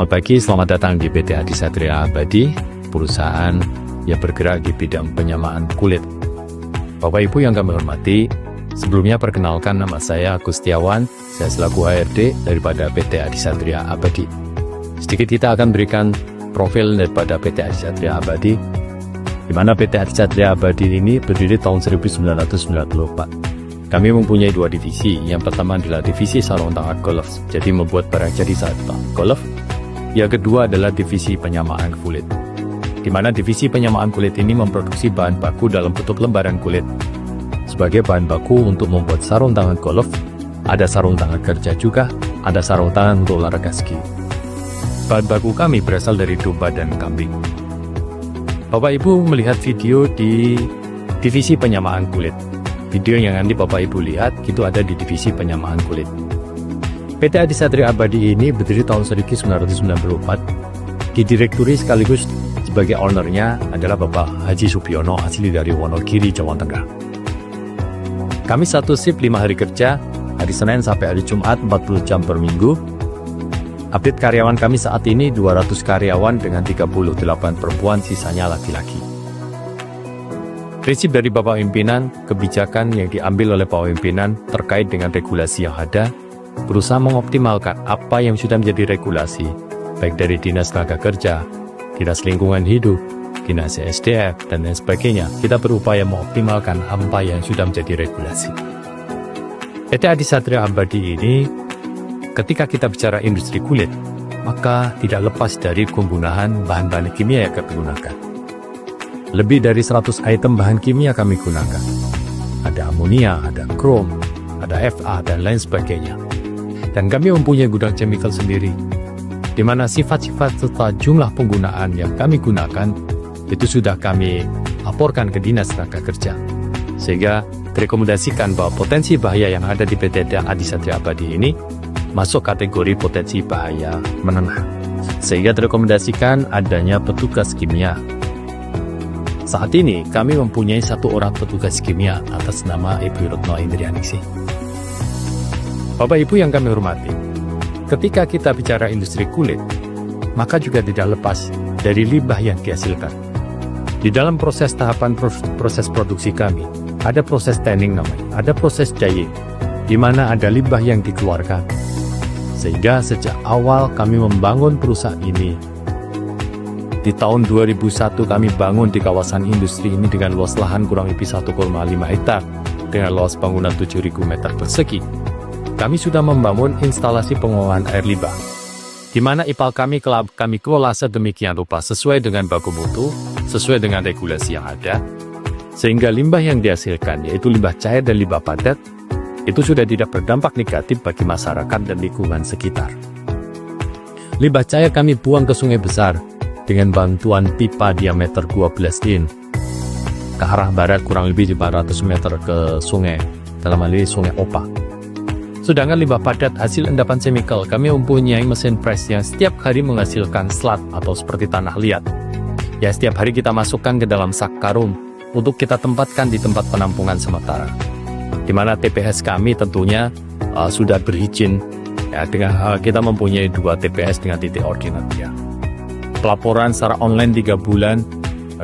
Selamat pagi, selamat datang di PT Adisatria Abadi, perusahaan yang bergerak di bidang penyamaan kulit. Bapak Ibu yang kami hormati, sebelumnya perkenalkan nama saya Gustiawan, saya selaku HRD daripada PT Adisatria Abadi. Sedikit kita akan berikan profil daripada PT Adisatria Abadi, di mana PT Adisatria Abadi ini berdiri tahun 1994. Kami mempunyai dua divisi. Yang pertama adalah divisi sarung tangan golf, jadi membuat barang jadi sarung tangan golf. Yang kedua adalah divisi penyamaan kulit, di mana divisi penyamaan kulit ini memproduksi bahan baku dalam bentuk lembaran kulit. Sebagai bahan baku untuk membuat sarung tangan golf, ada sarung tangan kerja juga, ada sarung tangan untuk olahraga ski. Bahan baku kami berasal dari domba dan kambing. Bapak Ibu melihat video di divisi penyamaan kulit. Video yang nanti Bapak Ibu lihat itu ada di divisi penyamaan kulit. PT Adisatria Abadi ini berdiri tahun 1994. Didirekturi sekaligus sebagai ownernya adalah Bapak Haji Supiono, asli dari Wonogiri, Jawa Tengah. Kami satu shift 5 hari kerja, hari Senin sampai hari Jumat 40 jam per minggu. Update karyawan kami saat ini 200 karyawan dengan 38 perempuan, sisanya laki-laki. Prinsip dari Bapak Pimpinan, kebijakan yang diambil oleh Bapak Pimpinan terkait dengan regulasi yang ada, berusaha mengoptimalkan apa yang sudah menjadi regulasi, baik dari Dinas Tenaga Kerja, Dinas Lingkungan Hidup, Dinas SDM, dan lain sebagainya. Kita berupaya mengoptimalkan apa yang sudah menjadi regulasi. PT Adisatria Abadi ini, ketika kita bicara industri kulit, maka tidak lepas dari penggunaan bahan-bahan kimia yang kami gunakan. Lebih dari 100 item bahan kimia kami gunakan. Ada amonia, ada krom, ada FA, dan lain sebagainya. Dan kami mempunyai gudang chemical sendiri, di mana sifat-sifat serta jumlah penggunaan yang kami gunakan itu sudah kami laporkan ke Dinas Tenaga Kerja. Sehingga direkomendasikan bahwa potensi bahaya yang ada di PT Adisatria Abadi ini masuk kategori potensi bahaya menengah. Sehingga direkomendasikan adanya petugas kimia. Saat ini kami mempunyai 1 orang petugas kimia atas nama Ibu Retno Indrianingsih. Bapak Ibu yang kami hormati, ketika kita bicara industri kulit, maka juga tidak lepas dari limbah yang dihasilkan. Di dalam proses tahapan proses produksi kami, ada proses tanning namanya, ada proses dyeing, di mana ada limbah yang dikeluarkan. Sehingga sejak awal kami membangun perusahaan ini, di tahun 2001 kami bangun di kawasan industri ini dengan luas lahan kurang lebih 1,5 hektar dengan luas bangunan 7.000 meter persegi. Kami sudah membangun instalasi pengolahan air limbah, di mana IPAL kami kelola sedemikian rupa sesuai dengan baku mutu, sesuai dengan regulasi yang ada, sehingga limbah yang dihasilkan, yaitu limbah cair dan limbah padat, itu sudah tidak berdampak negatif bagi masyarakat dan lingkungan sekitar. Limbah cair kami buang ke sungai besar, dengan bantuan pipa diameter 12 in ke arah barat kurang lebih 500 meter ke sungai, dalam hal ini sungai Opa. Sedangkan limbah padat hasil endapan chemical, kami mempunyai mesin press yang setiap hari menghasilkan slat atau seperti tanah liat. Ya, setiap hari kita masukkan ke dalam sak karung untuk kita tempatkan di tempat penampungan sementara, di mana TPS kami tentunya sudah berizin, ya, dengan kita mempunyai 2 TPS dengan titik ordinat, ya. Pelaporan secara online 3 bulan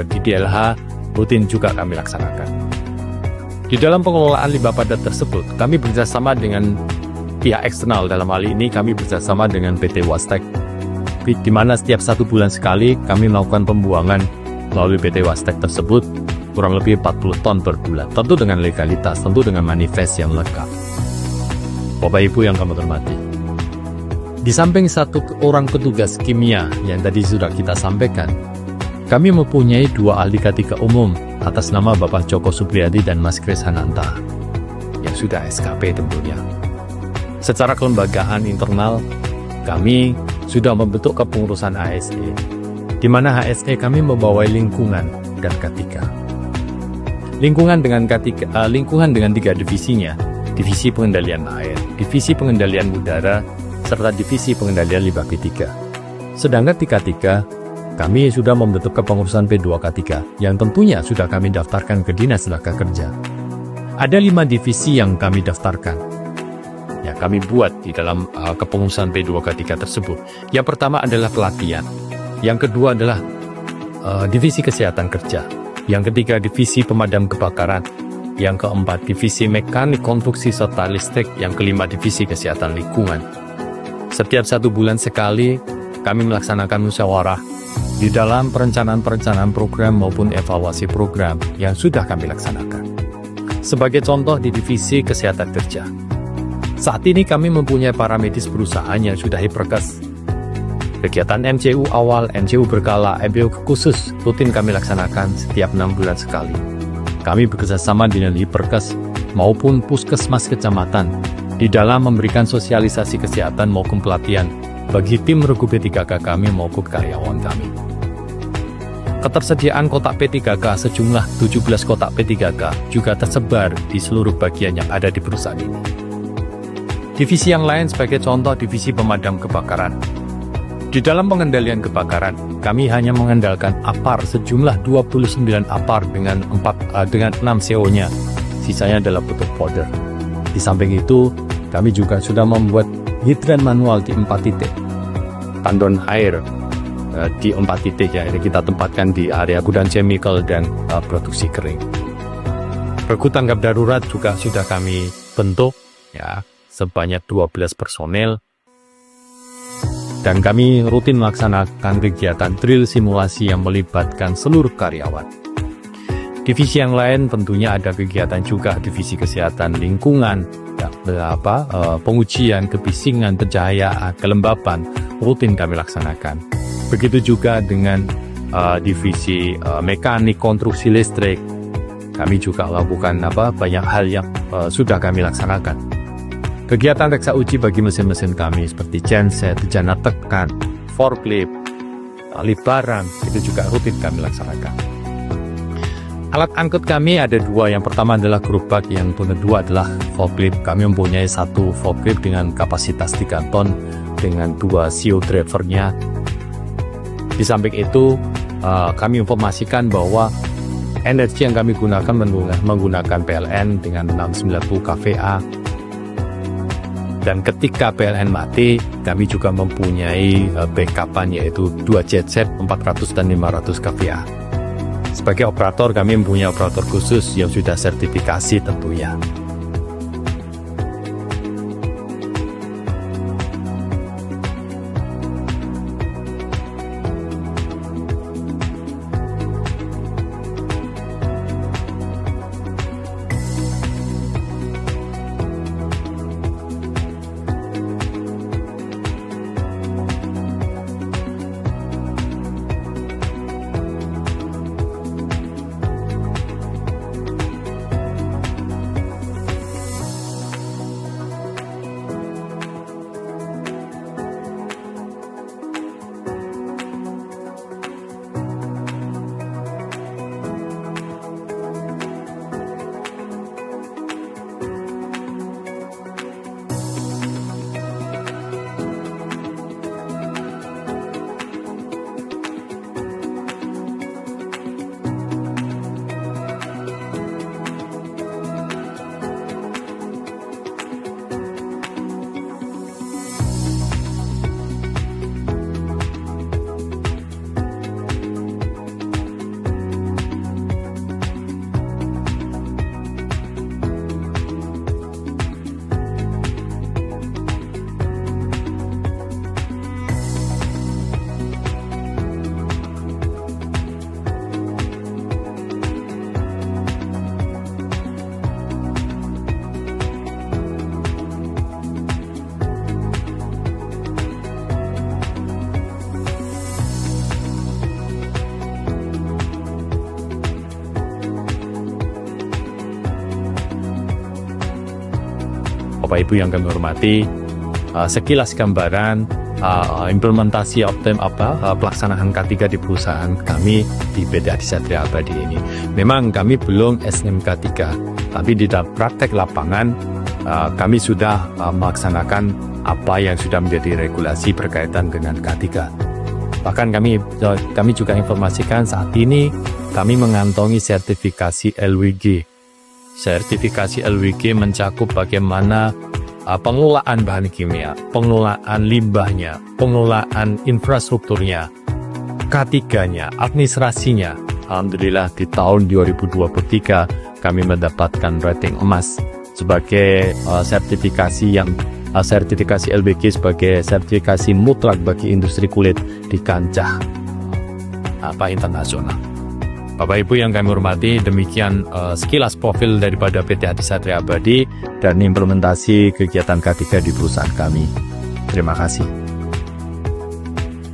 di DLH rutin juga kami laksanakan. Di dalam pengelolaan limbah padat tersebut, kami bekerjasama dengan pihak eksternal. Dalam hal ini kami bekerjasama dengan PT Wastek, di mana setiap 1 bulan sekali kami melakukan pembuangan melalui PT Wastek tersebut kurang lebih 40 ton per bulan. Tentu dengan legalitas, tentu dengan manifest yang lengkap. Bapak Ibu yang kami hormati, di samping 1 orang petugas kimia yang tadi sudah kita sampaikan, kami mempunyai 2 ahli K3 umum atas nama Bapak Joko Supriyadi dan Mas Kris Hananta, yang sudah SKP tentunya. Secara kelembagaan internal, kami sudah membentuk kepengurusan HSE, di mana HSE kami membawai lingkungan dan K3. Lingkungan dengan 3 divisinya, divisi pengendalian air, divisi pengendalian udara, serta divisi pengendalian limbah P3. Sedangkan di K3, kami sudah membentuk kepengurusan P2K3 yang tentunya sudah kami daftarkan ke Dinas Tenaga Kerja. Ada 5 divisi yang kami daftarkan. yang kami buat di dalam kepengurusan P2K3 tersebut. Yang pertama adalah pelatihan, yang kedua adalah divisi kesehatan kerja, yang ketiga divisi pemadam kebakaran, yang keempat divisi mekanik konstruksi serta listrik, yang kelima divisi kesehatan lingkungan. Setiap 1 bulan sekali kami melaksanakan musyawarah di dalam perencanaan program maupun evaluasi program yang sudah kami laksanakan. Sebagai contoh di divisi kesehatan kerja, saat ini kami mempunyai paramedis perusahaan yang sudah hiperkes. Kegiatan MCU awal, MCU berkala, MCU khusus rutin kami laksanakan setiap 6 bulan sekali. Kami bekerjasama dengan hiperkes maupun puskesmas kecamatan di dalam memberikan sosialisasi kesehatan maupun pelatihan bagi tim regu P3K kami maupun karyawan kami. Ketersediaan kotak P3K sejumlah 17 kotak P3K juga tersebar di seluruh bagian yang ada di perusahaan ini. Divisi yang lain sebagai contoh divisi pemadam kebakaran. Di dalam pengendalian kebakaran, kami hanya mengandalkan APAR sejumlah 29 APAR dengan 6 CO-nya, sisanya adalah bentuk powder. Di samping itu, kami juga sudah membuat hidran manual di 4 titik. Tandon air di 4 titik yang kita tempatkan di area gudang chemical dan produksi kering. Regu tanggap darurat juga sudah kami bentuk ya, sebanyak 12 personel, dan kami rutin melaksanakan kegiatan drill simulasi yang melibatkan seluruh karyawan. Divisi yang lain tentunya ada kegiatan juga divisi kesehatan lingkungan, pengujian, kebisingan, pencahayaan, kelembapan rutin kami laksanakan. Begitu juga dengan divisi mekanik konstruksi listrik, kami juga lakukan banyak hal yang sudah kami laksanakan. Kegiatan reksa uji bagi mesin-mesin kami seperti genset, jana tekan, forklift, lift barang, itu juga rutin kami laksanakan. Alat angkut kami ada 2, yang pertama adalah gerobak, yang kedua adalah forklift. Kami mempunyai 1 forklift dengan kapasitas 3 ton dengan 2 CO drivernya. Di samping itu, kami informasikan bahwa energi yang kami gunakan menggunakan PLN dengan 690 kVA. Dan ketika PLN mati, kami juga mempunyai backupan yaitu 2 genset 400 dan 500 kVA. Sebagai operator, kami mempunyai operator khusus yang sudah sertifikasi tentunya. Bapak Ibu yang kami hormati, sekilas gambaran implementasi pelaksanaan K3 di perusahaan kami di PT Adisatria Abadi ini. Memang kami belum SNMK 3, tapi di dalam praktek lapangan kami sudah melaksanakan apa yang sudah menjadi regulasi berkaitan dengan K3. Bahkan kami juga informasikan saat ini kami mengantongi sertifikasi LWG. Sertifikasi LWG mencakup bagaimana pengelolaan bahan kimia, pengelolaan limbahnya, pengelolaan infrastrukturnya, K3-nya, administrasinya. Alhamdulillah di tahun 2023 kami mendapatkan rating emas sebagai sertifikasi LBG sebagai sertifikasi mutlak bagi industri kulit di kancah internasional. Bapak Ibu yang kami hormati, demikian sekilas profil daripada PT Hadi Satria Abadi dan implementasi kegiatan K3 di perusahaan kami. Terima kasih.